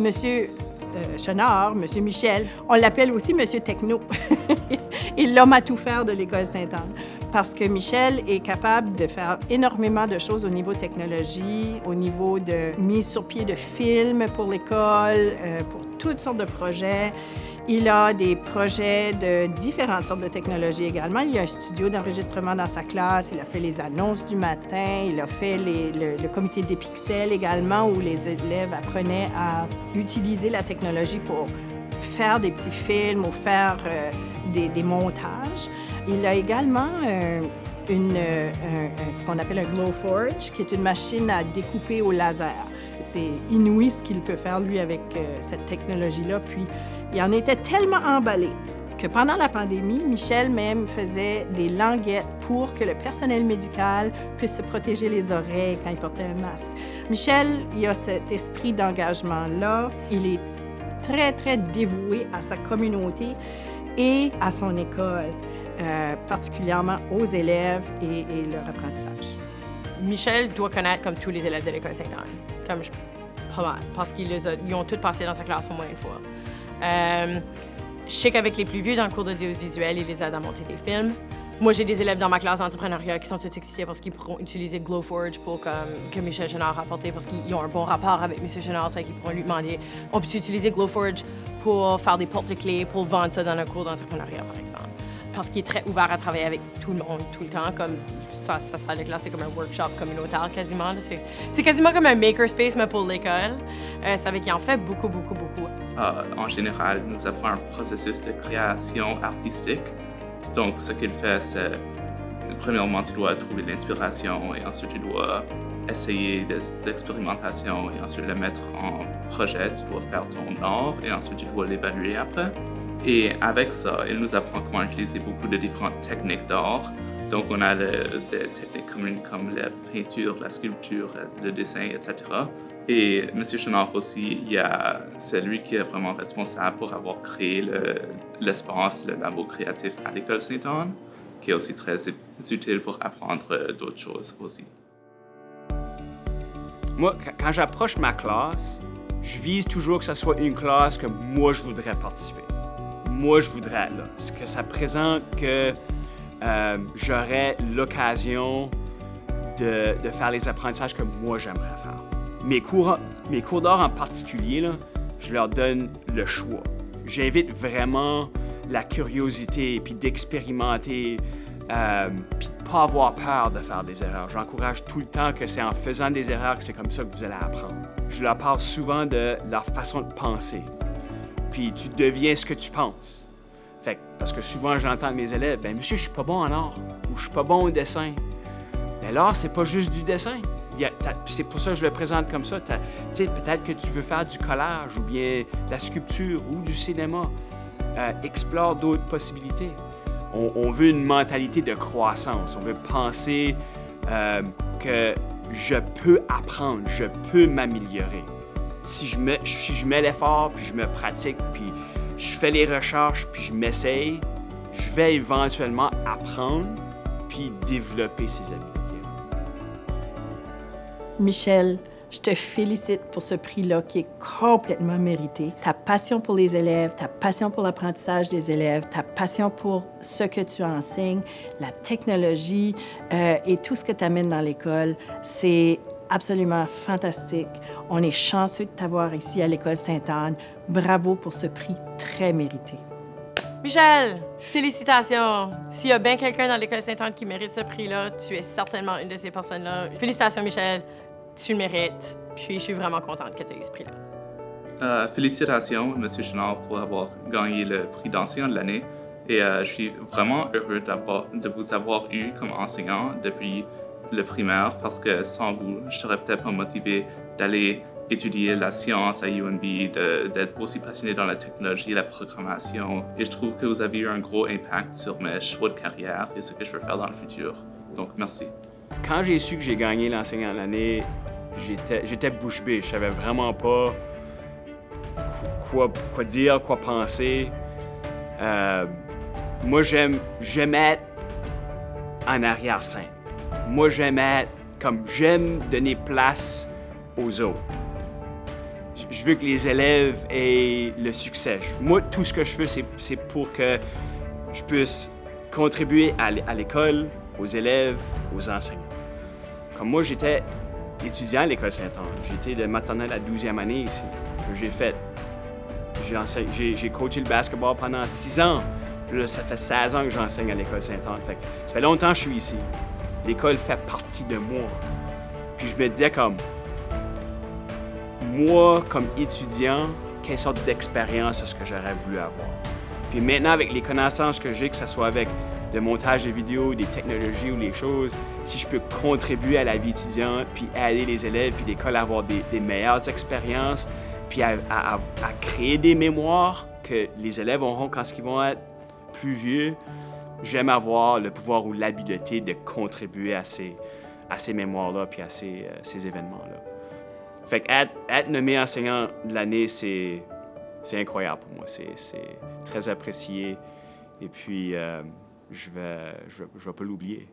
Monsieur Chenard, Monsieur Michel, on l'appelle aussi Monsieur Techno. Et l'homme à tout faire de l'École Sainte-Anne. Parce que Michel est capable de faire énormément de choses au niveau technologie, au niveau de mise sur pied de films pour l'école, pour toutes sortes de projets. Il a des projets de différentes sortes de technologies également. Il y a un studio d'enregistrement dans sa classe. Il a fait les annonces du matin. Il a fait le comité des pixels également, où les élèves apprenaient à utiliser la technologie pour faire des petits films ou faire des montages. Il a également ce qu'on appelle un Glowforge, qui est une machine à découper au laser. C'est inouï ce qu'il peut faire, lui, avec cette technologie-là. Puis, il en était tellement emballé que pendant la pandémie, Michel même faisait des languettes pour que le personnel médical puisse se protéger les oreilles quand il portait un masque. Michel, il a cet esprit d'engagement-là. Il est très, très dévoué à sa communauté et à son école, particulièrement aux élèves et leur apprentissage. Michel doit connaître comme tous les élèves de l'École Sainte-Anne, comme pas mal, parce qu'ils ont tous passé dans sa classe au moins une fois. Je sais qu'avec les plus vieux dans le cours d'audiovisuel, il les aide à monter des films. Moi, j'ai des élèves dans ma classe d'entrepreneuriat qui sont tous excités parce qu'ils pourront utiliser Glowforge que Michel Chenard a apporté, parce qu'ils ont un bon rapport avec M. Chenard, c'est qu'ils pourront lui demander on peut utiliser Glowforge pour faire des porte-clés, pour vendre ça dans un cours d'entrepreneuriat, par exemple. Parce qu'il est très ouvert à travailler avec tout le monde, tout le temps, comme sa salle de classe, c'est comme un workshop communautaire quasiment. C'est quasiment comme un makerspace, mais pour l'école. Ça veut qu'il en fait beaucoup, beaucoup, beaucoup. En général, nous avons un processus de création artistique. Donc, ce qu'il fait, c'est, premièrement, tu dois trouver l'inspiration et ensuite tu dois essayer des expérimentations et ensuite les mettre en projet. Tu dois faire ton art et ensuite tu dois l'évaluer après. Et avec ça, il nous apprend comment utiliser beaucoup de différentes techniques d'art. Donc, on a des techniques communes comme la peinture, la sculpture, le dessin, etc. Et M. Chenard aussi, c'est lui qui est vraiment responsable pour avoir créé l'espace, le labo créatif à l'École Sainte-Anne, qui est aussi très utile pour apprendre d'autres choses aussi. Moi, quand j'approche ma classe, je vise toujours que ce soit une classe que moi, je voudrais participer. Moi, je voudrais être là. Ce que ça présente que j'aurais l'occasion de faire les apprentissages que moi, j'aimerais faire. Mes cours d'art en particulier, là, je leur donne le choix. J'invite vraiment la curiosité, puis d'expérimenter, puis de ne pas avoir peur de faire des erreurs. J'encourage tout le temps que c'est en faisant des erreurs que c'est comme ça que vous allez apprendre. Je leur parle souvent de leur façon de penser. Puis tu deviens ce que tu penses. Fait que, parce que souvent, je l'entends de mes élèves, « Bien, monsieur, je suis pas bon en art, ou je suis pas bon au dessin. » Mais l'art, c'est pas juste du dessin. C'est pour ça que je le présente comme ça. Peut-être que tu veux faire du collage, ou bien de la sculpture, ou du cinéma. Explore d'autres possibilités. On veut une mentalité de croissance. On veut penser que je peux apprendre, je peux m'améliorer. Si je mets l'effort, puis je me pratique, puis je fais les recherches, puis je m'essaye, je vais éventuellement apprendre, puis développer ces habiletés-là. Michel, je te félicite pour ce prix-là qui est complètement mérité. Ta passion pour les élèves, ta passion pour l'apprentissage des élèves, ta passion pour ce que tu enseignes, la technologie et tout ce que tu amènes dans l'école, c'est absolument fantastique. On est chanceux de t'avoir ici à l'École Sainte-Anne. Bravo pour ce prix très mérité. Michel, félicitations! S'il y a bien quelqu'un dans l'École Sainte-Anne qui mérite ce prix-là, tu es certainement une de ces personnes-là. Félicitations, Michel. Tu le mérites. Puis je suis vraiment contente que tu aies eu ce prix-là. Félicitations, M. Chenard, pour avoir gagné le prix d'enseignant de l'année. Et je suis vraiment heureux de vous avoir eu comme enseignant depuis le primaire, parce que sans vous, je serais peut-être pas motivé d'aller étudier la science à UNB, d'être aussi passionné dans la technologie et la programmation. Et je trouve que vous avez eu un gros impact sur mes choix de carrière et ce que je veux faire dans le futur. Donc, merci. Quand j'ai su que j'ai gagné l'enseignant de l'année, j'étais bouche bée. Je savais vraiment pas quoi dire, quoi penser. Moi, j'aime être en arrière-scène. Moi, j'aime donner place aux autres. je veux que les élèves aient le succès. Moi, tout ce que je fais, c'est pour que je puisse contribuer à l'école, aux élèves, aux enseignants. Comme moi, j'étais étudiant à l'école Sainte-Anne. J'étais de maternelle à 12e année ici. J'ai coaché le basketball pendant 6 ans. Là, ça fait 16 ans que j'enseigne à l'école Sainte-Anne. Ça fait longtemps que je suis ici. L'école fait partie de moi. Puis je me disais comme, moi, comme étudiant, quelle sorte d'expérience est-ce que j'aurais voulu avoir? Puis maintenant, avec les connaissances que j'ai, que ce soit avec le montage de vidéos, des technologies ou les choses, si je peux contribuer à la vie étudiante, puis aider les élèves, puis l'école à avoir des meilleures expériences, puis à créer des mémoires que les élèves auront quand ils vont être plus vieux, j'aime avoir le pouvoir ou l'habileté de contribuer à ces mémoires-là, puis à ces événements-là. Fait qu'être nommé enseignant de l'année, c'est incroyable pour moi. C'est très apprécié. Et puis, je vais pas l'oublier.